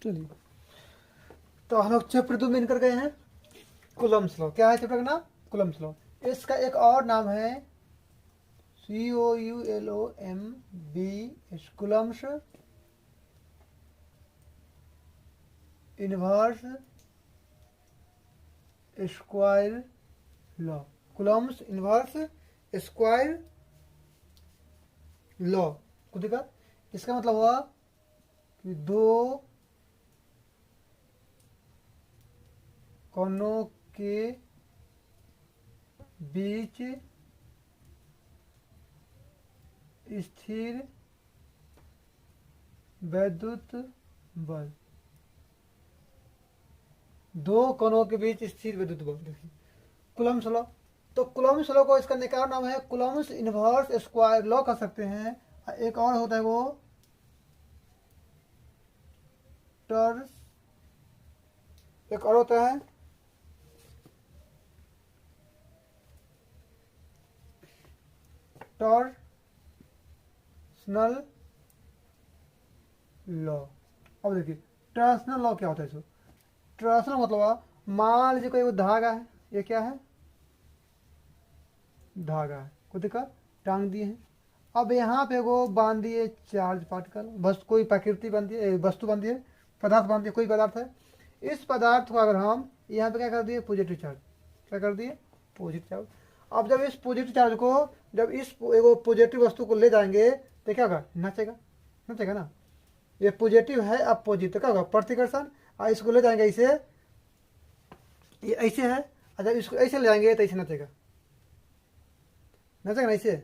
चलिए, तो हम लोग चैप्टर 2 में निकल गए हैं, कूलम्ब्स लॉ। क्या है चैप्टर का नाम? Coulomb's law. इसका एक और नाम है COULOMB, Coulomb's inverse square law. Coulomb's inverse square law को देखा। इसका मतलब हुआ कि दो कोनों के बीच स्थिर वैद्युत बल, दो कोनों के बीच स्थिर विद्युत बल। देखिए कूलम्ब्स लॉ। तो कूलम्ब्स लॉ को इसका निकाल नाम है कूलम्ब्स इनवर्स स्क्वायर लॉ कह सकते हैं। एक और होता है वो टर्स, एक और होता है टॉर्सनल लॉ। अब देखिए टॉर्सनल लॉ क्या होता है। इसको टॉर्सनल मतलब मान लीजिए कोई धागा है, ये क्या है? धागा है, को देखा टांग दिए हैं। अब यहाँ पे वो बांध दिए चार्ज पार्टिकल, बस कोई प्रकृति बांध दिए, वस्तु बांध दिए, पदार्थ बांध दिए, कोई पदार्थ है। इस पदार्थ को अगर हम यहाँ पे क्या कर दिए? Positive charge. क्या कर दिए? Positive charge. अब जब इस पॉजिटिव चार्ज को, जब इस पॉजिटिव वस्तु को ले जाएंगे तो क्या होगा? नाचेगा, नाचेगा ना। ये पॉजिटिव है, अब पॉजिटिव क्या होगा? प्रतिकर्षण। और इसको ले जाएंगे ऐसे, ये ऐसे है, और जब इसको ऐसे ले जाएंगे तो ऐसे नाचेगा, नाचेगा ना, ऐसे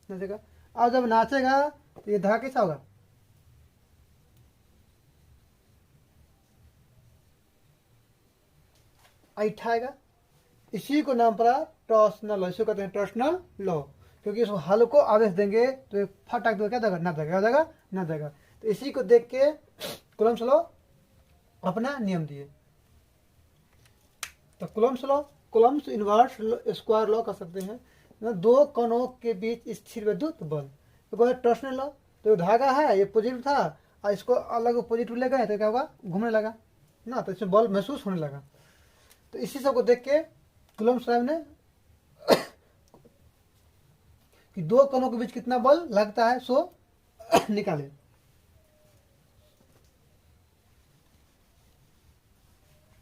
नाचेगा। और जब नाचेगा तो ये धागा कैसा होगा? ऐठाएगा। इसी को नाम पड़ा टॉर्सनल लॉ। इसे कहते हैं टॉर्सनल लॉ, क्योंकि इसको हल को आवेश देंगे तो ये फटाक दो क्या देगा? ना देगा, देगा ना देगा। तो इसी को देख के कूलम्ब्स लॉ अपना नियम दिए। तो Coulomb's law, Coulomb's inverse square law कर सकते हैं। दो कणों के बीच स्थिर विद्युत बल। तो टॉर्सनल लॉ, तो धागा है, ये पॉजिटिव था, और इसको अलग पॉजिटिव ले गए तो क्या होगा? घूमने लगा ना, तो इसमें बल महसूस होने लगा। तो इसी सब को देख के कूलम्ब्स साहब ने कि दो कणों के बीच कितना बल लगता है सो निकाले।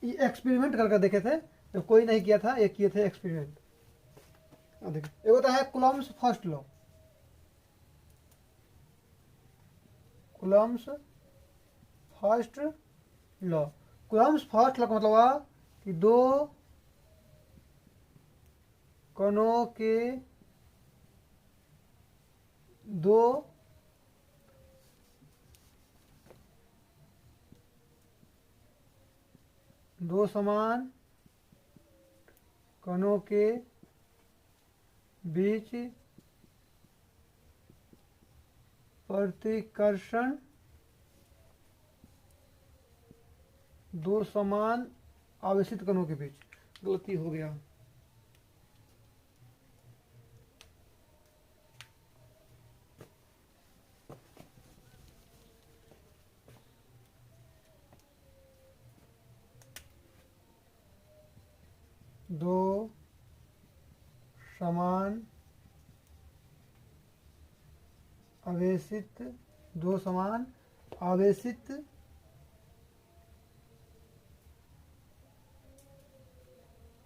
ये एक्सपेरिमेंट करके देखे थे, तो कोई नहीं किया था, ये किए थे एक्सपेरिमेंट। देखिए एक होता है Coulomb's first law. Coulomb's first law. Coulomb's first law का मतलब हुआ कि दो कणों के दो समान कणों के बीच प्रतिकर्षण, दो समान आवेशित कणों के बीच। गलती हो गया, दो समान आवेशित, दो समान आवेशित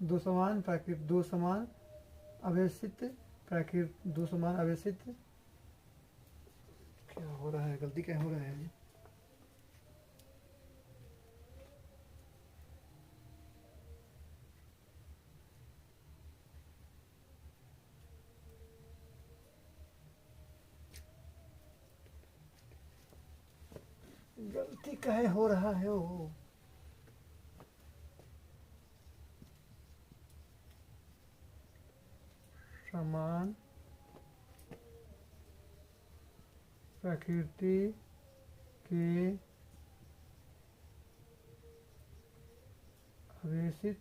दो समान प्राकृत, दो समान आवेशित प्राकृत, दो समान आवेशित। क्या हो रहा है? गलती क्या हो रहा है? गलती कहे हो रहा है वो? समान प्रकृति के आवेशित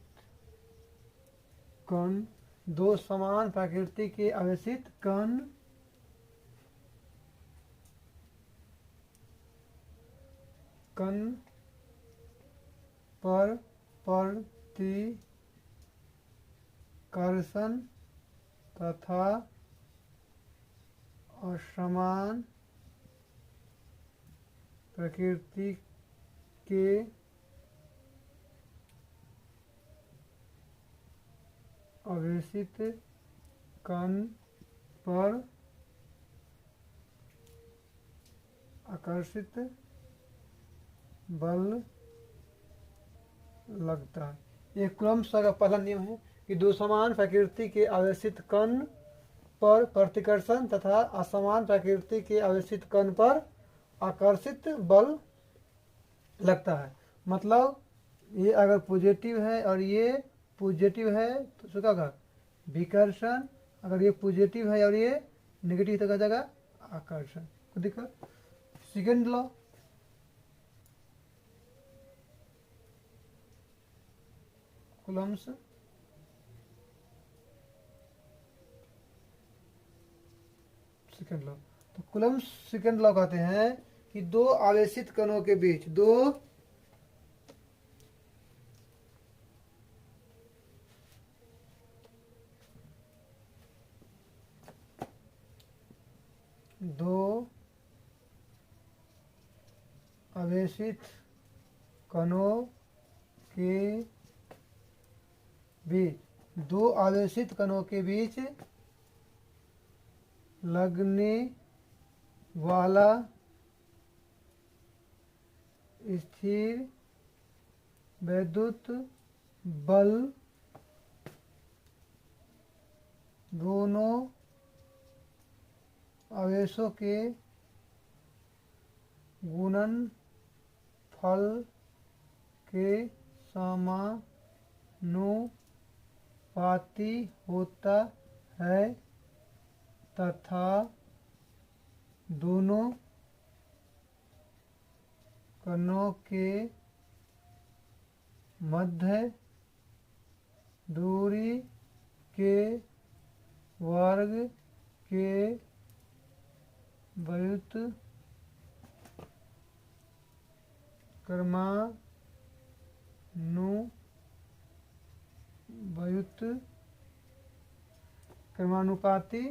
कण, दो समान प्रकृति के आवेशित कण कण पर प्रतिकर्षण तथा असमान प्रकृति के आवेशित कण पर आकर्षित बल लगता है। ये कूलम्ब्स का पहला नियम है कि दो समान प्रकृति के आवेशित कण पर प्रतिकर्षण तथा असमान प्रकृति के आवेशित कण पर आकर्षित बल लगता है। मतलब ये अगर पॉजिटिव है और ये पॉजिटिव है तो क्या होगा, विकर्षण। अगर ये पॉजिटिव है और ये नेगेटिव तो क्या जाएगा, आकर्षण। को देखो second law, Coulomb's second law. तो कूलम्ब्स सेकेंड लॉ कहते हैं कि दो आवेशित कणों के बीच दो आवेशित कणों के बीच लगने वाला स्थिर विद्युत बल दोनों आवेशों के गुणनफल के समानुपाती होता है तथा दोनों कणों के मध्य दूरी के वर्ग के क्रमानुपाती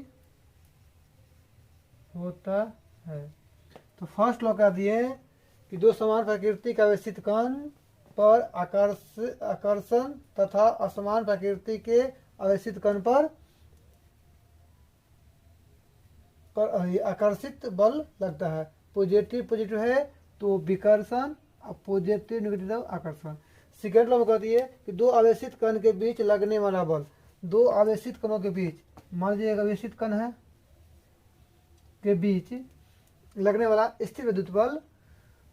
होता है। तो फर्स्ट लॉ कह दिए कि दो समान प्रकृति के आवेशित कण पर आकर्षण तथा असमान प्रकृति के आवेशित कण पर आकर्षित बल लगता है। पॉजिटिव है तो विकर्षण और पॉजिटिव नेगेटिव आकर्षण। सेकेंड लॉ में कहती है कि दो आवेशित कण के बीच लगने वाला बल, दो आवेशित कणों के बीच, मान लीजिए एक आवेशित कण है के बीच लगने वाला स्थिर विद्युत बल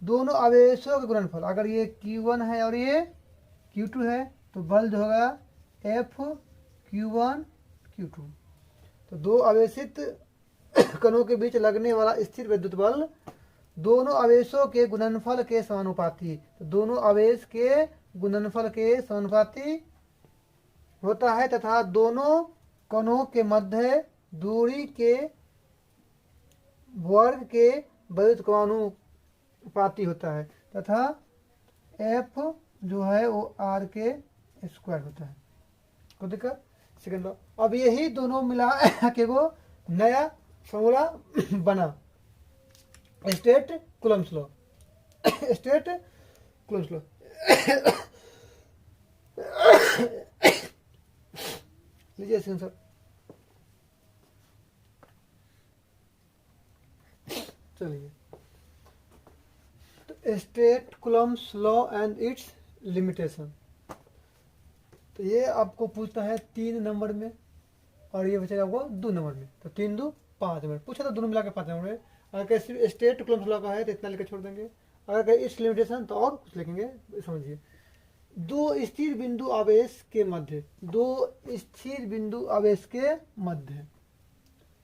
दोनों आवेशों के गुणनफल। अगर ये Q1 है और ये Q2 है तो बल जो होगा F Q1 Q2। तो दो आवेशित कणों के बीच लगने वाला स्थिर विद्युत बल दोनों आवेशों के गुणनफल के समानुपाती, तो दोनों आवेश के गुणनफल के समानुपाती होता है तथा दोनों कणों के मध्य दूरी के वर्ग के विद्युत समानुपाती होता है तथा F जो है वो R के स्क्वायर होता है। को देखा सेकेंड लॉ। अब यही दोनों मिला के वो नया फॉर्मूला बना, state Coulomb's law. State Coulomb's law. लीजिए सर, चलिए। तो state Coulomb's law and it's limitation. तो ये आपको पूछता है 3 नंबर में और ये बचेगा आपको 2 नंबर में। तो 3 2 5 नंबर पूछा तो दोनों मिला के 5 नंबर में। अगर सिर्फ स्टेट कूलम्ब्स लॉ का है तो इतना लिख छोड़ देंगे, अगर इट्स लिमिटेशन तो और कुछ लिखेंगे। समझिए, दो स्थिर बिंदु आवेश के मध्य, दो स्थिर बिंदु आवेश के मध्य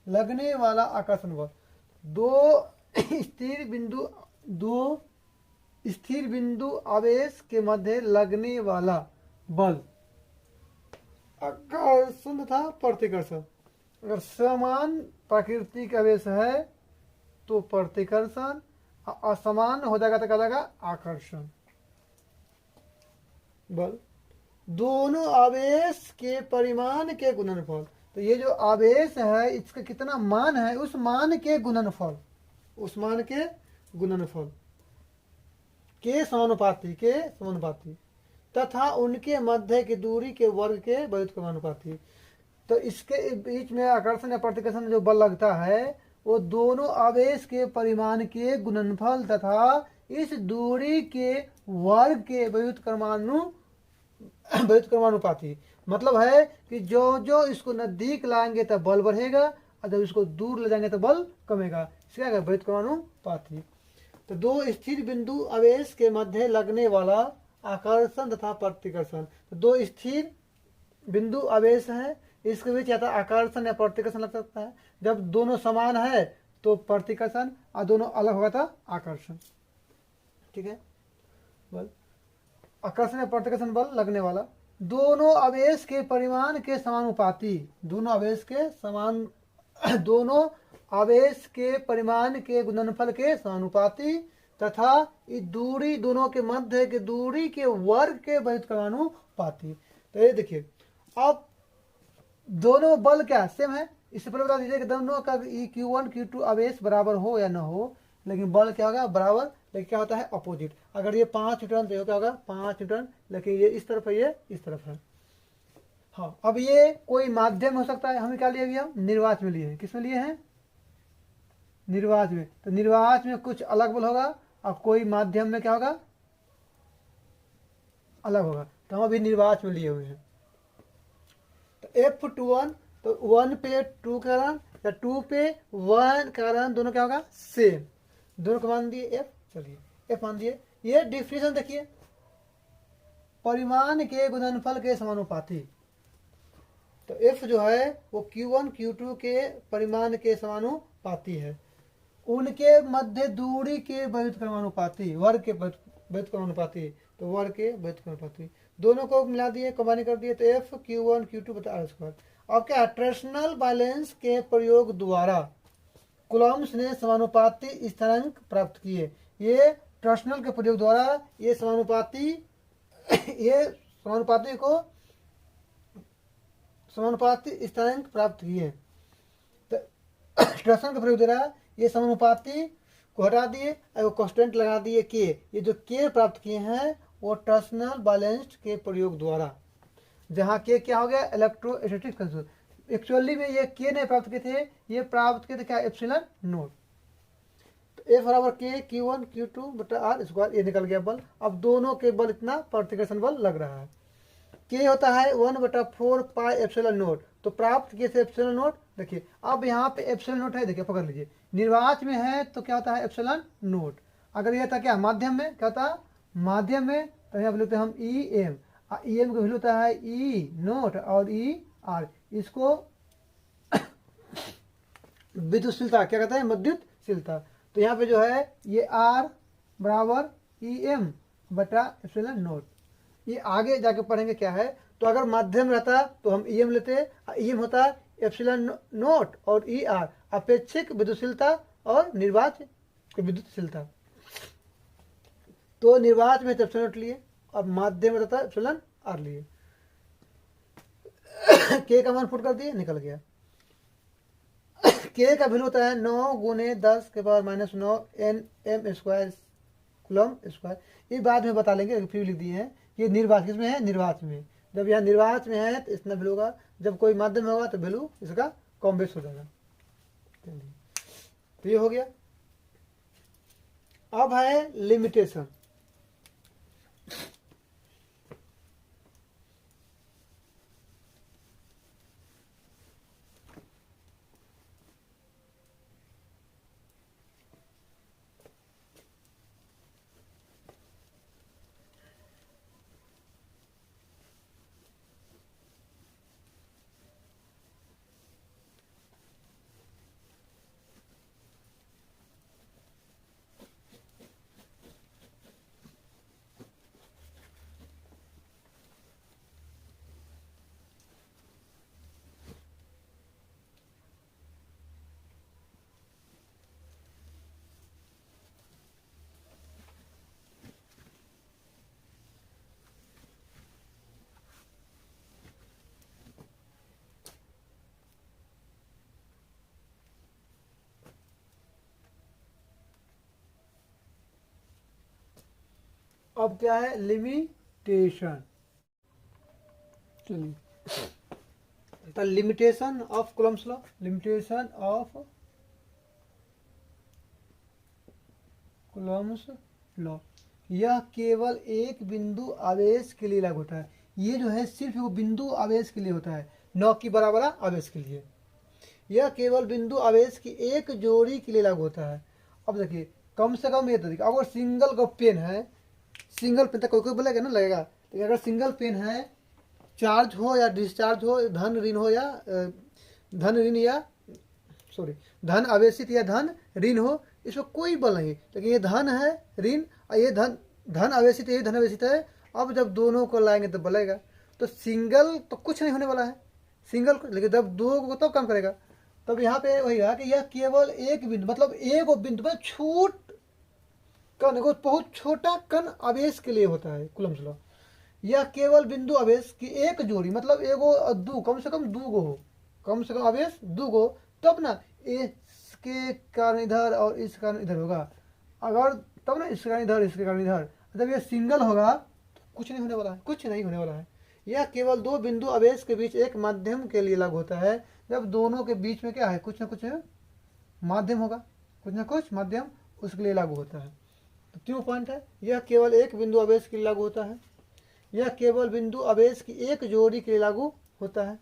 लगने वाला आकर्षण बल, दो स्थिर बिंदु आवेश के मध्य लगने वाला बल आकर्षण तथा प्रतिकर्षण। अगर समान प्रकृति का आवेश है तो प्रतिकर्षण, असमान हो जाएगा तो क्या जाएगा आकर्षण। बल दोनों आवेश के परिमाण के गुणनफल। तो ये जो आवेश है इसका कितना मान है, उस मान के गुणनफल, उस मान के गुणनफल के समानुपाती तथा उनके मध्य की दूरी के वर्ग के व्युत्क्रमानुपाती। तो इसके बीच में आकर्षण या प्रतिकर्षण जो बल लगता है वो दोनों आवेश के परिमाण के गुणनफल तथा इस दूरी के वर्ग के व्युत्क्रमानुपाती। मतलब है कि जो जो इसको नजदीक लाएंगे तब बल बढ़ेगा और जब इसको दूर ले जाएंगे तो बल कमेगा। इसका क्या व्युत्क्रमानुपाती। तो दो स्थिर बिंदु आवेश के मध्य लगने वाला आकर्षण तथा प्रतिकर्षण। तो दो स्थिर बिंदु आवेश है, इसके बीच या तो आकर्षण या प्रतिकर्षण लग सकता है। जब दोनों समान है तो प्रतिकर्षण और दोनों अलग होगा तो आकर्षण। ठीक है, बल आकर्षण या प्रतिकर्षण बल लगने वाला दोनों आवेश के परिमाण के समानुपाती, दोनों आवेश के समान दोनों आवेश के परिमाण के गुणनफल के समानुपाती तथा इस दूरी दोनों के मध्य के दूरी के वर्ग के व्युत्क्रमानुपाती। तो ये देखिए अब दोनों बल क्या सेम है। इससे पहले बता दीजिए कि दोनों का Q1 Q2 आवेश बराबर हो या ना हो, लेकिन बल क्या होगा बराबर, लेकिन क्या होता है अपोजिट। अगर ये 5 न्यूटन तो क्या होगा 5 न्यूटन, लेकिन ये इस तरफ है ये इस तरफ है। हाँ, अब ये कोई माध्यम हो सकता है। हमें क्या लिए अभी हम निर्वात में लिए हैं। किस में लिए हैं? निर्वात में। तो निर्वात में कुछ अलग बल होगा और कोई माध्यम में क्या होगा अलग होगा। तो हम अभी निर्वात में लिए हुए हैं। तो F21 तो 1 पे 2 का कारण या 2 पे 1 का कारण दोनों क्या होगा सेम। दोनों को मान दिए F, चलिए F मान दिए। ये डिफरेंशियल देखिए परिमाण के गुणनफल के समानुपाती। तो F जो है वो Q1 Q2 के परिमाण के समानुपाती है। उनके मध्य दूरी के व्युत्क्रमानुपाती, वर्ग के व्युत्क्रमानुपाती। तो वर्ग के व्युत्क्रमानुपाती दोनों को मिला दिए, कंबाइन कर दिए तो F Q1 Q2 बटा R स्क्वायर। अब क्या टॉर्सनल बैलेंस के प्रयोग द्वारा कूलम्ब्स ने समानुपाती स्थिरांक प्राप्त किए। ये टॉर्सनल के प्रयोग द्वारा ये समानुपाती स्थिरांक प्राप्त किए। तो टॉर्सन के प्रयोग द्वारा ये समानुपाती को हटा दिए और कांस्टेंट लगा दिए के। ये जो के प्राप्त किए हैं वो टॉर्सनल बैलेंस्ड के प्रयोग द्वारा, जहाँ के क्या हो गया इलेक्ट्रोस्टैटिक कंस्ट्रेंट। एक्चुअली में ये के नहीं प्राप्त किए थे, ये प्राप्त किए थे क्या एप्सिलॉन नोट। तो ए बराबर के Q1 Q2 बटा R स्क्वायर, ये निकल गया बल। अब दोनों के बल इतना प्रतिकर्षण बल लग रहा है। के होता है 1/4 पाई एप्सिलॉन नोट। तो प्राप्त किए थे एप्सिलॉन नोट। देखिए अब यहाँ पे एप्सिलॉन नोट है, देखिए पकड़ लीजिए। निर्वात में है तो क्या होता है एप्सिलॉन नोट। अगर ये था क्या माध्यम में, क्या होता माध्यम में, तो यहाँ लिखते हैं हम EM। EM का वैल्यू होता है E नोट और ER। इसको विद्युतशीलता क्या कहते हैं विद्युतशीलता। तो यहाँ पे जो है ये R बराबर EM बटा एप्सिलॉन नोट। ये आगे जाके पढ़ेंगे क्या है। तो अगर माध्यम रहता तो हम EM लेते, EM होता एप्सिलॉन नोट और ER अपेक्षिक विद्युतशीलता और निर्वात विद्युतशीलता। तो निर्वात में एप्सिलॉन नोट लिए और माध्यम में रहता एप्सिलॉन R लिए। के का मान पुट कर दिए, निकल गया। के का वैल्यू होता है 9 गुने 10 के power -9 Nm square coulomb square. ये बाद में बता लेंगे, फिर लिख दिए हैं। ये निर्वात किसमें है निर्वात में। जब यहाँ निर्वात में है तो इतना वैल्यू होगा, जब कोई माध्यम में होगा तो वैल्यू इसका कम बेस हो जाएगा। तो ये हो गया। अब है लिमिटेशन। अब क्या है, लिमिटेशन। चलिए, तो limitation of Coulomb's law, limitation of Coulomb's law, यह केवल एक बिंदु आवेश के लिए लागू होता है। ये जो है सिर्फ वो बिंदु आवेश के लिए होता है, न कि बराबर आवेश के लिए। यह केवल बिंदु आवेश की एक जोड़ी के लिए लागू होता है। अब देखिए, कम से कम ये तो देखिए, अगर सिंगल का पेन है, सिंगल पेन तक कोई बोलेगा ना, लगेगा। लेकिन अगर सिंगल पेन है, चार्ज हो या डिस्चार्ज हो, धन ऋण हो या धन ऋण या सॉरी धन आवेशित या धन ऋण हो, इसमें कोई बल नहीं। लेकिन ये धन है ऋण और ये धन आवेशित, ये धन आवेशित है। अब जब दोनों को लाएंगे तो बलेगा। तो सिंगल तो कुछ नहीं होने वाला है सिंगल को, लेकिन जब दो को तब काम करेगा। तब यहाँ पे वही है कि यह केवल एक बिंदु, मतलब एक बिंदु में छूट कण, बहुत छोटा कण आवेश के लिए होता है कूलम्ब्स लॉ। यह केवल बिंदु आवेश की एक जोड़ी, मतलब एगो दू, कम से कम दूगो हो, कम से कम आवेश दूगो, तब ना इसके कारण इधर और इस कारण इधर होगा। अगर तब ना इसके कारण इधर, इसके कारण इधर। जब ये सिंगल होगा तो कुछ नहीं होने वाला है, कुछ नहीं होने वाला है। यह केवल दो बिंदु आवेश के बीच एक माध्यम के लिए लागू होता है। जब दोनों के बीच में क्या है, कुछ ना कुछ माध्यम होगा, कुछ ना कुछ माध्यम, उसके लिए लागू होता है। तो क्यों पॉइंट है, यह केवल एक बिंदु आवेश के लिए लागू होता है। यह केवल बिंदु आवेश की एक जोड़ी के लिए लागू होता है।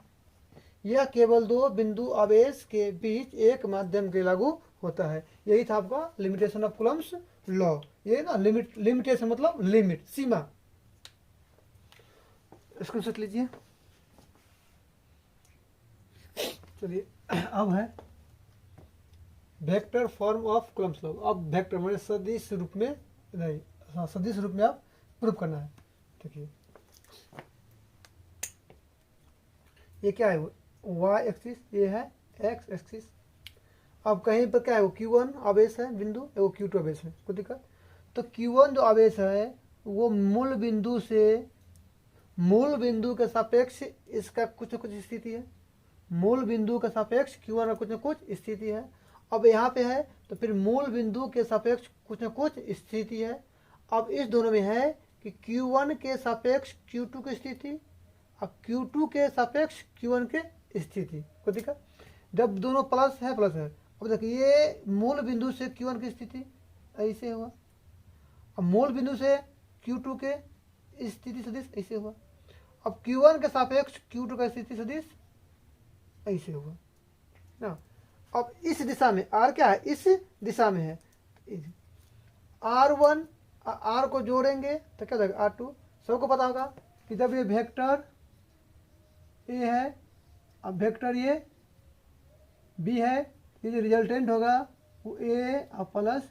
यह केवल दो बिंदु आवेश के बीच एक माध्यम के लिए लागू होता है। यही था आपका लिमिटेशन ऑफ कूलम्ब्स लॉ। ये ना लिमिटेशन मतलब लिमिट, सीमा। स्क्रीनशॉट लीजिए। चलिए, अब है vector form of Coulomb's law. अब वेक्टर मतलब सदिश रूप में, नहीं हाँ, सदिश रूप में आप प्रूव करना है। देखिए, ये क्या है, y एक्सिस, ये है x एक्सिस। अब कहीं पर क्या है, वो q1 आवेश है बिंदु, वो q2 आवेश है, कोई दिक्कत। तो q1 जो आवेश है वो मूल बिंदु के सापेक्ष इसका कुछ न कुछ स्थिति है। मूल बिंदु के सापेक्ष q1 का कुछ न कुछ स्थिति है। अब यहाँ पे है तो फिर मूल बिंदु के सापेक्ष कुछ न कुछ स्थिति है। अब इस दोनों में है कि q1 के सापेक्ष q2 की स्थिति, अब q2 के सापेक्ष q1 के स्थिति, कोई दिक्कत। जब दोनों प्लस है प्लस है, अब देखिए ये मूल बिंदु से q1 की स्थिति ऐसे हुआ, अब मूल बिंदु से q2 के स्थिति सदिश ऐसे हुआ, अब q1 के सापेक्ष q2 का स्थिति सदिश ऐसे हुआ ना। अब इस दिशा में r क्या है, इस दिशा में है, r1 r को जोड़ेंगे तो क्या होगा, r2। सबको पता होगा कि जब ये वेक्टर ए है, अब वेक्टर ये बी है, ये जो रिजल्टेंट होगा वो ए प्लस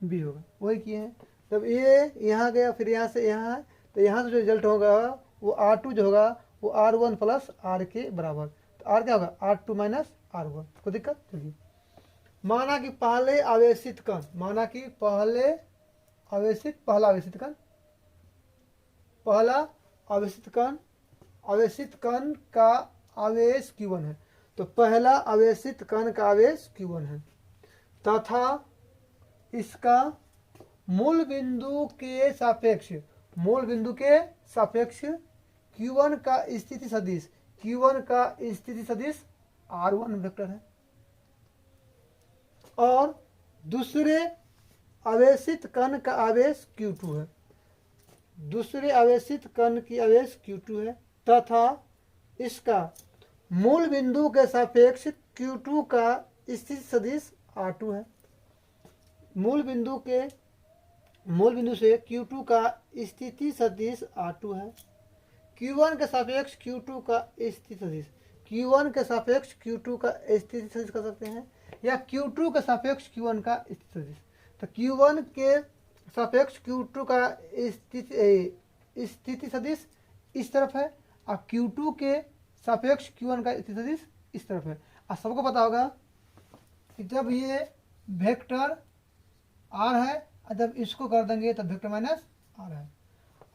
बी होगा, वही किए हैं। जब ए यहाँ गया फिर यहाँ से यहाँ है, तो यहाँ से जो रिजल्ट होगा वो r2 जो होगा वो r1 प्लस r के बराबर। तो r क्या होगा, r2 माइनस r1, कोई दिक्कत। चलिए, माना कि पहले आवेशित कण, माना कि पहला आवेशित कण का आवेश q1 है। तो पहला आवेशित कण का आवेश q1 है तथा इसका मूल बिंदु के सापेक्ष q1 का स्थिति सदिश r1 वेक्टर है। और दूसरे आवेशित कण का आवेश q2 है, दूसरे आवेशित कण की आवेश q2 है तथा इसका मूल बिंदु के सापेक्ष q2 का स्थिति सदिश r2 है। मूल बिंदु से q2 का स्थिति सदिश r2 है। q1 के सापेक्ष q2 का स्थिति सदिश, q1 के सापेक्ष q2 का स्थिति सदिश कर सकते हैं, या q2 के सापेक्ष q1 का स्थिति सदिश। तो q1 के सापेक्ष q2 का स्थिति सदिश इस तरफ है और q2 के सापेक्ष q1 का स्थिति सदिश इस तरफ है। और सबको पता होगा कि जब ये वेक्टर r है और जब इसको कर देंगे तब वेक्टर माइनस r है।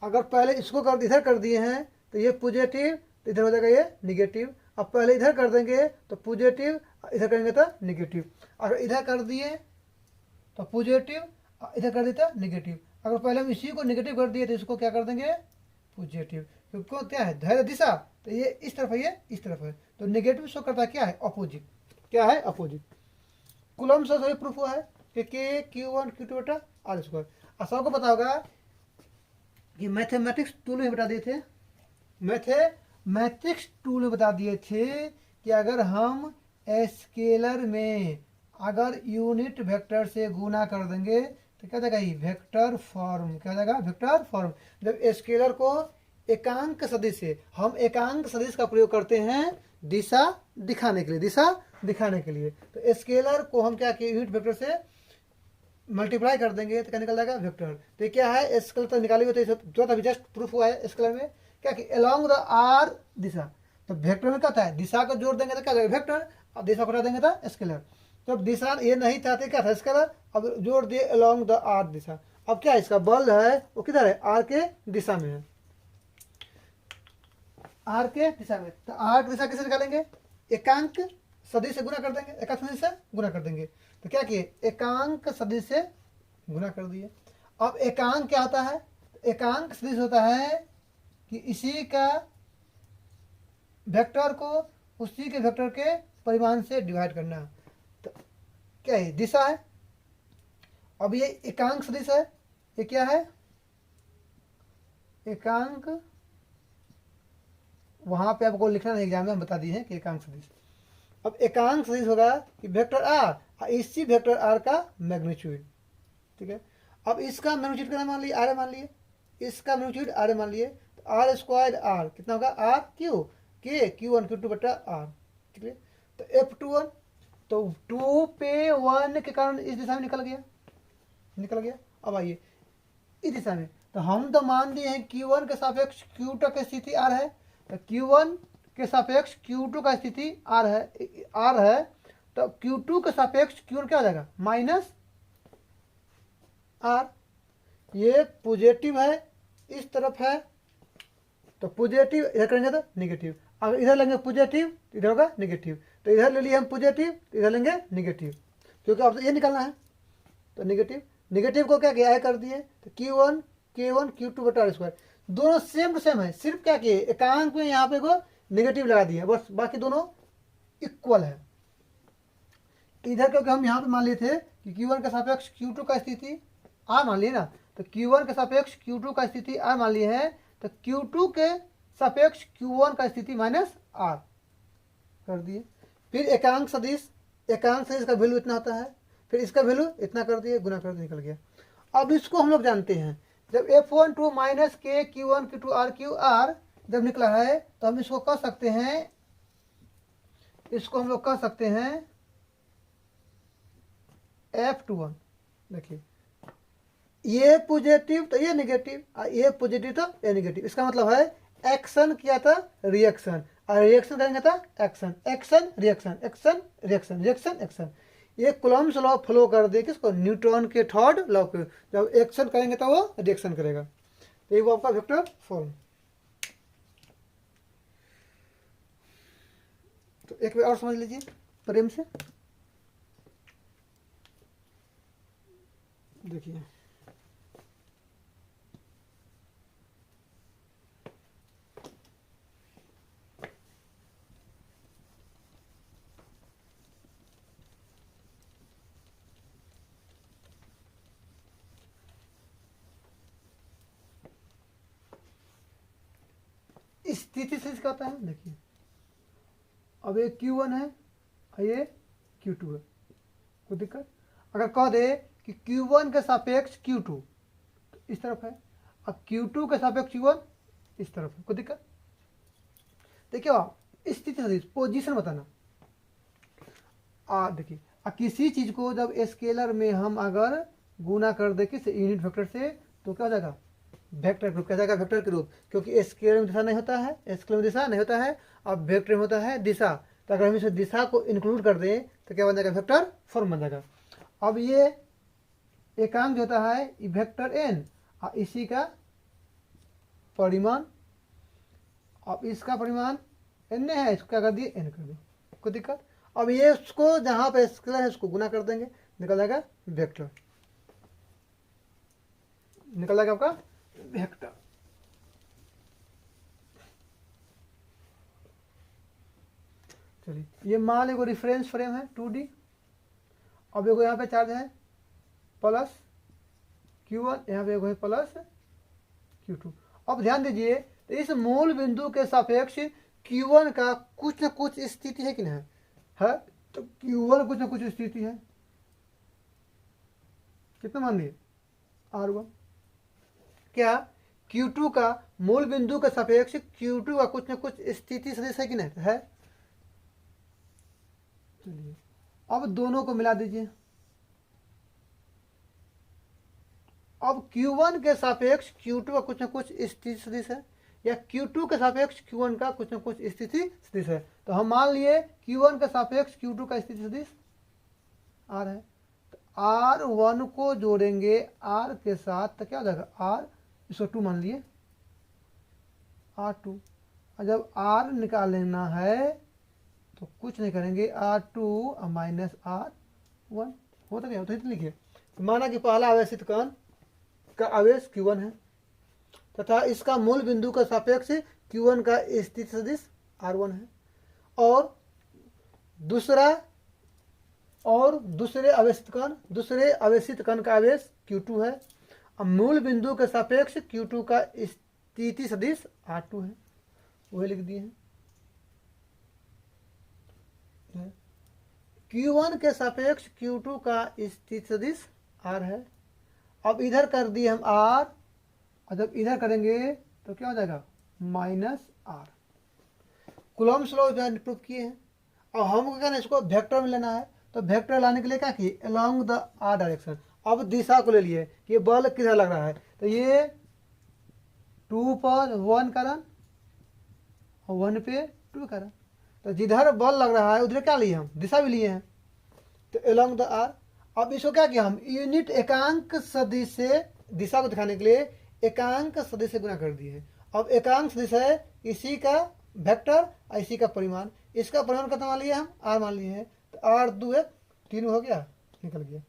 अगर पहले इसको इधर कर दिए हैं तो ये पॉजिटिव, तो इधर हो जाएगा ये निगेटिव। अब पहले इधर कर देंगे तो पॉजिटिव, इधर करेंगे तो निगेटिव। अगर इधर कर दिए तो पॉजिटिव, इधर कर दिए तो निगेटिव। अगर पहले हम इसी को नेगेटिव कर दिए तो इसको क्या कर देंगे पॉजिटिव, क्योंकि क्या है धैर्य दिशा, तो ये इस तरफ है ये इस तरफ है, तो नेगेटिव शो करता है क्या है अपोजिट, क्या है अपोजिट। कूलम्ब से सही प्रूफ हुआ है कि के Q1 Q2 बटा आर स्क्वायर। और सबको पता होगा कि मैथमेटिक्स टूल में बता दिए थे, मैथमेटिक्स टूल में बता दिए थे कि अगर हम स्केलर में अगर यूनिट वेक्टर से गुना कर देंगे तो क्या जाएगा ये वेक्टर फॉर्म, क्या जाएगा वेक्टर फॉर्म। जब स्केलर को एकांक सदिश से, हम एकांक सदिश का प्रयोग करते हैं दिशा दिखाने के लिए, दिशा दिखाने के लिए, तो स्केलर को हम क्या किए यूनिट वेक्टर से मल्टीप्लाई कर देंगे तो क्या निकल जाएगा वेक्टर। तो क्या है स्केलर तो निकाली हुई, तो जो अभी जस्ट प्रूफ हुआ है स्केलर में क्या कि अलोंग द आर दिशा, तो वेक्टर में क्या था दिशा को जोड़ देंगे तो क्या जाएगा वेक्टर, और दिशा को हटा देंगे तो स्केलर। जब दिशा ये नहीं था तो क्या था स्केलर, अब जोड़ दिए अलोंग द आर दिशा। अब क्या इसका बल है वो किधर है आर के दिशा में है, आर के दिशा में। तो आर की दिशा कैसे निकालेंगे एकांक सदिश से गुना कर देंगे, एकांक सदिश से गुना कर देंगे, तो क्या किए एकांक सदिश से गुना कर दिए। अब एकांक क्या होता है, एकांक सदिश होता है कि इसी का वेक्टर को उसी के वेक्टर के परिमाण से डिवाइड करना, तो क्या है दिशा है। अब ये एकांक सदिश है, ये क्या है एकांक, वहां पे आपको लिखना नहीं एग्जाम में हम बता दिए हैं कि एकांक सदिश। अब एकांक सदिश होगा कि वेक्टर आर और इसी वेक्टर आर का मैग्नीट्यूड, ठीक है। अब इसका मैग्नीट्यूड कितना मान लिए आर मान लिए, इसका मैग्नीट्यूड आर मान लिए, तो आर स्क्वायर आर कितना होगा आर क्यू के Q1 Q2 बटा आर, ठीक है। तो F21 तो 2 पे 1 के कारण इस दिशा में निकल गया। अब आइए इस दिशा में, तो हम तो मान लिए हैं Q1 के सापेक्ष Q2 की स्थिति आर है, तो Q1 के सापेक्ष Q2 का स्थिति आर है, तो Q2 के सापेक्ष Q1 क्या हो जाएगा माइनस आर। ये पॉजिटिव है इस तरफ है, तो पॉजिटिव इधर करेंगे तो निगेटिव, अगर इधर लेंगे पॉजिटिव तो इधर होगा निगेटिव, तो इधर ले लिए हम पॉजिटिव तो इधर लेंगे निगेटिव, क्योंकि अब ये निकालना है, तो निगेटिव को क्या किया है कर दिए, तो Q1 K1 Q2 बटा आर स्क्वायर दोनों सेम टू सेम है, सिर्फ क्या किए एकांक में यहाँ पे को निगेटिव लगा दिए बस, बाकी दोनों इक्वल है। इधर क्योंकि हम यहाँ पे मान लिए थे कि Q1 के सापेक्ष Q2 का स्थिति आर मान लिए ना, तो Q1 के सापेक्ष Q2 का स्थिति आर मान लिए है, तो Q2 के सापेक्ष Q1 का स्थिति माइनस आर कर दिए। फिर एकांक सदिश का वैल्यू इतना होता है, फिर इसका वैल्यू इतना कर दिए, गुना कर दिए निकल गया। अब इसको हम लोग जानते हैं, जब F12 माइनस के Q1 Q2 are Q R जब निकला है तो हम इसको कह सकते हैं, इसको हम लोग कह सकते हैं F21। देखिए ये पॉजिटिव तो ये निगेटिव, ये पॉजिटिव तो ये निगेटिव, इसका मतलब है एक्शन किया था रिएक्शन, और रिएक्शन करेंगे था action, action reaction, action reaction, reaction action. ये कूलम्ब्स लॉ फॉलो कर दे किसको न्यूटन के थर्ड लॉ को, जब एक्शन करेंगे तो वो रिएक्शन करेगा, तो ये वो आपका वेक्टर फॉर्म। तो एक बार और समझ लीजिए प्रेम से, देखिए स्थिति से इसका होता है। देखिए अब ये Q1 है और ये Q2 है, कोई दिक्कत। अगर कह दे कि Q1 के सापेक्ष Q2 तो इस तरफ है, अब Q2 के सापेक्ष Q1 इस तरफ है, कोई दिक्कत। देखिए आप स्थिति सदिश पोजीशन बताना, देखिए किसी चीज को जब स्केलर में हम अगर गुना कर दे किस यूनिट वेक्टर से तो क्या हो जाएगा वेक्टर के रूप, क्या जाएगा वेक्टर के रूप, क्योंकि स्केलर में दिशा नहीं होता है, स्केलर में दिशा नहीं होता है, अब वेक्टर में होता है दिशा, तो अगर हम इस दिशा को इंक्लूड कर दें तो क्या बन जाएगा वेक्टर फॉर्म बन जाएगा। अब ये एकांक जो होता है वेक्टर एन और इसी का परिमाण, अब इसका परिमाण एन है, इसको क्या कर दिए एन कर दिए, कोई दिक्कत। अब ये उसको जहां पे स्केलर है उसको गुना कर देंगे, निकल जाएगा वेक्टर, निकल जाएगा आपका वेक्टर। चलिए, ये मान लो रिफरेंस फ्रेम है 2D। अब एगो यहाँ पे चार्ज है प्लस Q1, यहाँ पे एगो है प्लस Q2। अब ध्यान दीजिए, तो इस मूल बिंदु के सापेक्ष Q1 का कुछ न कुछ स्थिति है कि नहीं है? तो Q1 कुछ न कुछ स्थिति है। कितना मान दिए? R1। क्या Q2 का मूल बिंदु के सापेक्ष Q2 का कुछ न कुछ स्थिति सदिश है कि नहीं है? चलिए, अब दोनों को मिला दीजिए। अब Q1 के सापेक्ष Q2 का कुछ न कुछ स्थिति सदिश है, या Q2 के सापेक्ष Q1 का कुछ न कुछ स्थिति सदिश है। तो हम मान लिए Q1 के सापेक्ष Q2 का स्थिति सदिश R है। तो R1 को जोड़ेंगे R के साथ, तो क्या हो जाएगा? R, इसको 2 मान लिए, R2। और जब R निकालना है तो कुछ नहीं करेंगे, R2 माइनस R1 होता क्या होता है, लिखिए। तो माना कि पहला आवेशित कण का आवेश Q1 है तथा इसका मूल बिंदु का सापेक्ष Q1 का स्थिति सदिश R1 है, और दूसरे आवेशित कण का आवेश Q2 है। अब मूल बिंदु के सापेक्ष Q2 का स्थिति सदिश R2 है, वही लिख दिए हैं। Q1 के सापेक्ष Q2 का स्थिति सदिश R है। अब इधर कर दिए हम R, और जब इधर करेंगे तो क्या हो जाएगा? Minus R। Coulomb's law prove किए हैं। और हमको क्या, इसको वेक्टर में लेना है, तो वेक्टर लाने के लिए क्या किए? Along the R direction. अब दिशा को ले लिए कि बल किधर लग रहा है, तो ये 2 पर 1 करन और 1 पे 2 करन। तो जिधर बल लग रहा है उधर क्या लिए हम? दिशा भी लिए हैं, तो अलोंग द R। अब इसको क्या किया हम? यूनिट एकांक सदिश से दिशा को दिखाने के लिए एकांक सदिश से गुना कर दिए। अब एकांक सदिश है इसी का वेक्टर और इसी का परिमाण। इसका परिमाण कितना मान लिए हम? R मान लिए हैं। तो R 2 1 3 हो गया, निकल गया।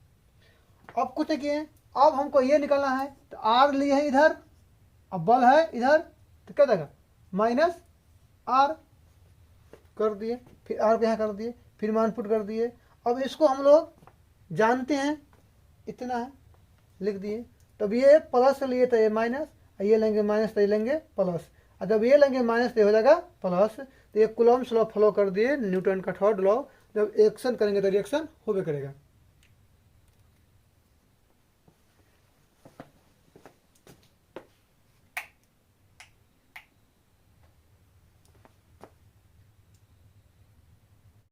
अब कुछ नहीं किए, अब हमको ये निकलना है, तो R लिए है इधर, अब बल है इधर, तो क्या जाएगा? माइनस R कर दिए, फिर R को यहाँ कर दिए, फिर मान पुट कर दिए। अब इसको हम लोग जानते हैं, इतना है, लिख दिए। तब ये प्लस लिए तो ये माइनस, ये लेंगे माइनस तो ये लेंगे प्लस, और जब ये लेंगे माइनस तो हो जाएगा प्लस। तो ये कूलम्ब्स लॉ फॉलो कर दिए, न्यूटन का थर्ड लॉ। जब एक्शन करेंगे तो रिएक्शन होबे करेगा।